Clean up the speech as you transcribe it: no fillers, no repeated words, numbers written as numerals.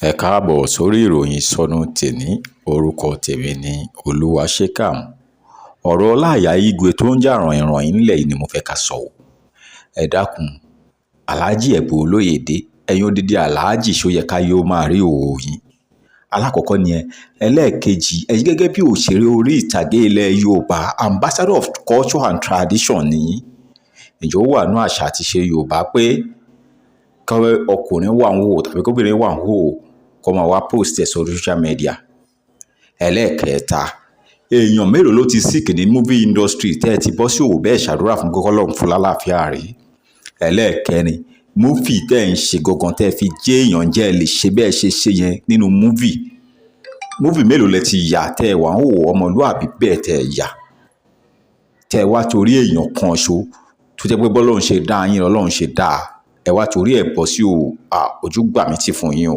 Ẹ káàbọ̀ sórí ìròyìn ìsọnù tèní. Orúkọ tèmi ni Olúwaṣékàm. Ọ̀rọ̀ Olaiya Igwe tó ń jà ràìnràìn nílẹ̀ yìí ni mo fẹ́ ká sọ ọ́. Ẹ dákun, Alhaji Ẹ̀bùn Olóyèdé, ẹ̀yin odidi Alhaji ṣó yẹ ká yóò máa rí òwò yín. Alákọ̀ọ́kọ́ ni ẹlẹ́ẹ̀kejì, ẹ̀yin gẹ́gẹ́ bí òṣèré orí ìtàgé ilẹ̀ Yorùbá, ambassador of culture and tradition ni. Ǹjẹ́ ó wà nínú àṣà àti ìṣe Yorùbá pé ọkùnrin wà ń wò tàbí kóbìnrin wà ń wò kó máa wá post ẹ̀ sórí social media? Ẹlẹ́ẹ̀kẹta, èèyàn mélòó ló ti sick ní movie industry tẹ́ ẹ ti bọ́ sí òwò bẹ́ẹ̀ ṣàdúrà fún kọ́kọ́lọ́hún fún lálàáfíà rí? Ẹlẹ́ẹ̀kẹrin, movie tẹ́ ẹ̀ ń ṣe gangan tẹ́ ẹ fi jẹ́ èèyàn jẹ́ ẹ lè ṣe bẹ́ẹ̀ ṣe yẹn nínú movie mélòó lẹ ti yà tẹ́ ẹ wà ń wò ọmọlúàbí bẹ́ẹ̀ tẹ́ ẹ yà tẹ́ ẹ wá torí èèyàn kan ṣo tó jẹ́ pé bọ́lọ́run ṣe dá yín lọ́lọ́run ṣe dá ẹ wá torí ẹ̀ bọ́ sí òwò ojú gbà mí tì fún yín o.